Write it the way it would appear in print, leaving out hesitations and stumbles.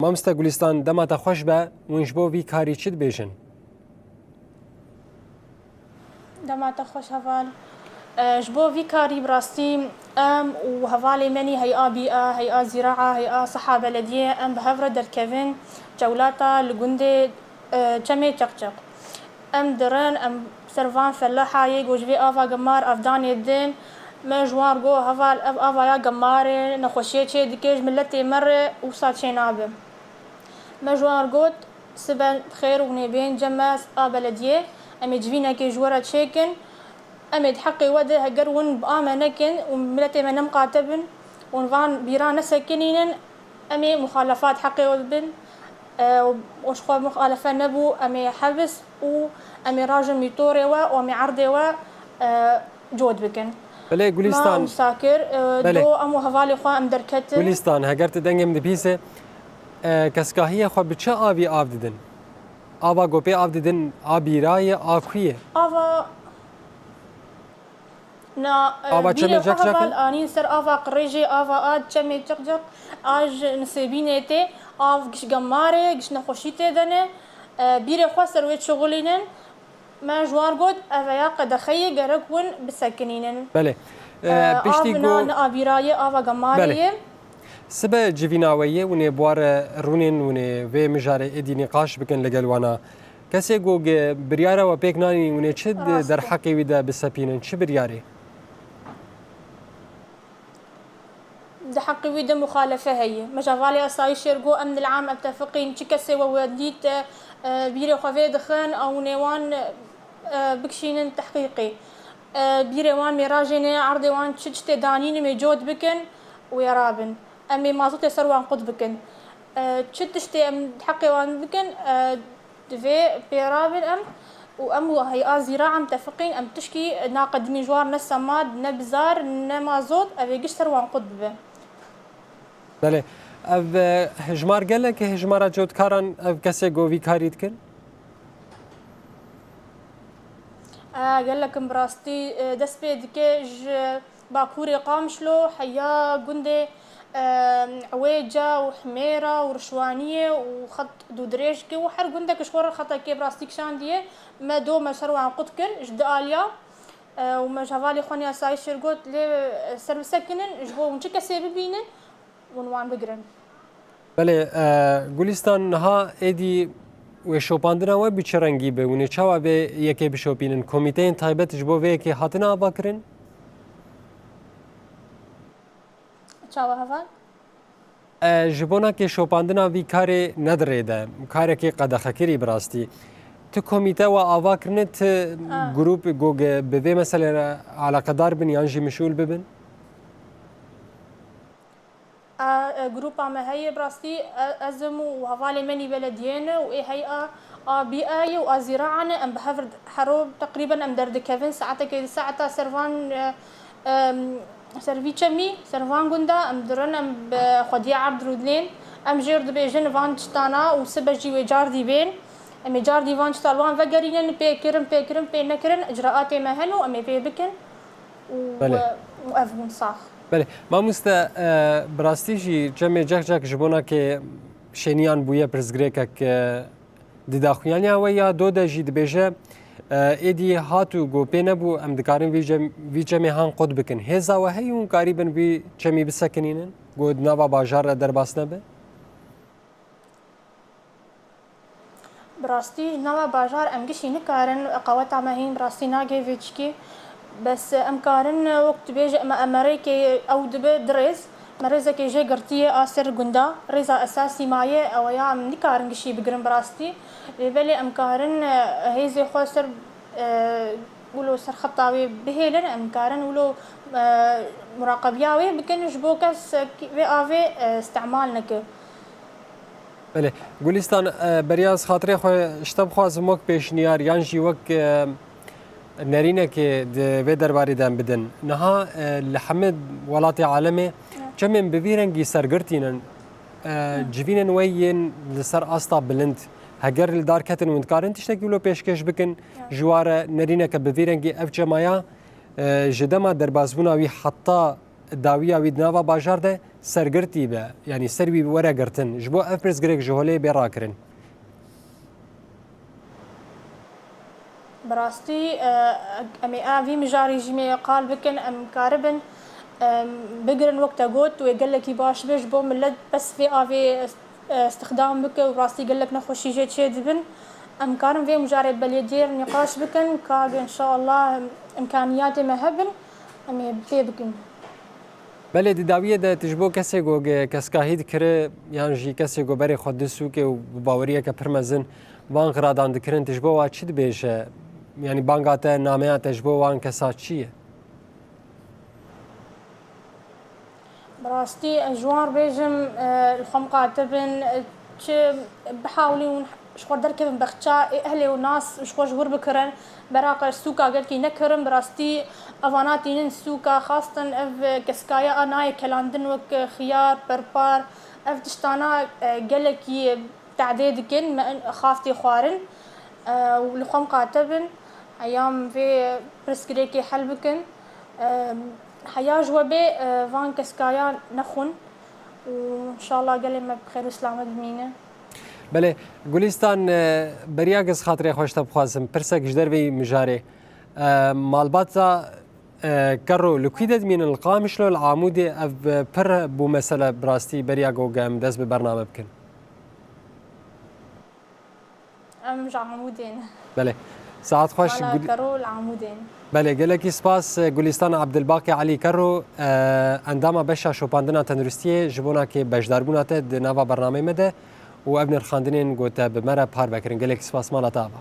مامستا گولیستان دەماتە خۆش بە ونج بۆ وی کاری چت بێژن دەماتە خۆش هەڤال ji bo vî karî bi rastî em û hevalê menî heya bî'a heya zîraa heya siha belediyê em bi hev re derkevin cewlata li gundê çemê çeqçeq em dirin em servan felahayê got ji vê ava gemar evdanê din me ji wan got heval ev avaya gemarê nexweşiyê çê dike ji milletê me re wisa çê nabe me ji wan got sibe xêr û hûnê bên cem a belediyê em ê civînekê ji we re çêkin em ê حقê we de heger hûn bi a me nekin û milletê me nemqate bin hûn van bîra nesekinînin em ê muxalefat حقê we bibin û ji xwe muxalefe nebû em ê hebs û em ê rajin mîtorê we û em ê erdê we cod bikin. Belê Gulîstan sakir do em û hevalê xwe em derketin. Gulîstan heger tu dengê min dipîse keskahiyê xwe bi çi avî av didin? Ava gopê av didin a bîrayê a ku ye? Ava na çemê cekcekin? anîn ser ava qirêjê ava a çemê cekcek a ji nisêbînê tê av giş gemarê giş nexweşî tê dene bîrê xwe ser wê çixulînin me ji wan got eveya qedexeyê gerek hûn bisekinînin. Belê piştî got ne avîrayê ava gemarê ye sibe civînaweyê hûn ê buware rûnên hûn ê vê mijarê êdî nîqaş bikin li gel wana kesê got biryara we pêk nanî hûn ê çi derheqê wî de bisepînin çi biryarê? ده حقي ويدا مخالفة هي مجالي أصاي شرقو أمن العام متفقين شكسي ووديت بيري خوفي دخان أو نيوان بكشين تحقيقي بيري وان ميراجين عرضي وان تشتي دانين ميجود بكن ويرابن أمي مازوت يسروان قد بكن تشتي أم حقي وان بكن دفي بيرابن أم وأم هي زراعة متفقين أم تشكي ناقد ميجوار نسماد نبزار نمازوت أبي قشتر وان قد بكن بله اف هجمار گله که هجمارا جودکاران اف کسی گوی کاری دکن؟ قال لك براستي دس بيدكيج باكوري قامشلو حيا قندي عويجة وحميرة ورشوانية وخط دودريشكي وحر قندك شغور الخطا كي براستيك شاندية ما دو ما شروا عن قدكن جد آليا وما جافالي خوني أساي شرقوت لي سر سكنن جبو ونشكا سيبي بينن ونوان بگرن. بله گولیستان ها ایدی و شوپاندنا و بیچرنگی به ونه چاوا به یکی بشوپینن کمیته تایبت جبو و یکی هاتنا آبا کرن؟ چاوا هفان؟ جبونا که شوپاندنا وی کاری نداره ده کاری که قدخه کری براستی تو کمیته و آوا کرنه تو گروپ گوگ به مثلا علاقه دار بین یانجی مشغول ببین؟ جروب ما هي براستي أزم وهفالي مني بلديين وهي بيئة وزراعة أم بحفر حروب تقريبا أم درد كيفن ساعتها ساعتها سرفان سرفي تشمي سرفان جندا أم درن أم بخديع عبد رودلين أم جيرد بيجن فان تشتانا وسبجي وجاردي بين أم جاردي فان تشتالوان فجرين بيكرم بينكرن إجراءات مهنو أم بيبكن وأفون صاخ بله ما مسته براستیجی جمع جک جبونا که شنیان بویه پرزگریک که دیداخویانی و یا دو دجید بیجه ایدی هاتو گو پینه بو ام دکارن وی جمع هان قد بکن هزا و هیون قریبا وی جمعی بسکنینن گو نوا باجار در باس نبه براستی نوا باجار ام گشی نکارن قوات عمهین براستی ناگه ویچکی بس امكارن وقت بيجي امريكي او دبي دريز مريزه كي جي قرتيه اسر غندا ريزا اساسي مايه او يا نكارن شي بقرن براستي بلي امكارن هيزي خوسر ولو سر خطاوي بهيلن امكارن ولو مراقبياوي بكن جبوكس في افي استعمالنك بله گولیستان بریاز خاطره خو اشتب خوازم وک پیشنیار یانجی وک نرینه که به درباری دم بدن نها لحمد ولات عالمه چمن بویرنگی سرگرتینن جوینن وین لسر استا بلند هگر دار کتن وندکارن تشتکی ولو پیشکش بکن جوار نرینه که بویرنگی اف جمایا جدما دربازبونا وی حتی داویه وی ناوا باجار ده سرگرتی به یعنی سروی وره گرتن جبو افرز گرگ جهوله برا کرن براستي امي افي مجاري جميع قال بكن ام كاربن بقرن وقت قوت ويقول لك باش بيش بو ملد بس في افي استخدام بك وراستي قال لك نخشي جيت شي دبن ام كارن في مجاري بليدير نقاش بكن كاغ ان شاء الله امكانياتي مهبن امي في بكن بله دی داویه ده تجبو کسی گو کسکاهید کره یان جی کسی گو بری خود دسو که و باوریه که پرمزن وان غرادان دکرن تجبو وا چی دبیشه یعنی بانگاته نامه تجبو وان کسا چیه براستي جوار بيجم الخمقة تبن بحاولي شخور دركب بخشا اهلي وناس شخور جور بكرن براق السوكا قالكي نكرم براستي افاناتي نين سوكا خاصة اف كسكايا اناي كلاندن وك خيار بربار اف تشتانا قالكي تعديد كن ما خافتي خوارن والخمقة تبن ايام في برسكريكي حلبكن حياج وبي فان كسكايا نخون وان شاء الله قال ما بخير وسلامة بمينه بله گلیستان بریاگز خاطر خوشت بخواسم پرسک جدر بی مجاره مالباتا کرو لکیدت من القامش لو العمود اف پر بو مسئله براستی بریاگو گم دست به برنامه بکن مش عمودين بله ساعت خوش على كرو العمودين بله گلکی سپاس گلیستان عبدالباقی علی کرو اندام بشا شوپاندنا تندرستی جبونا که بجداربونا ته نوا برنامه مده و ابن الخاندنين قلت بمرة بحار بكرين قال لك سباس مالا تابا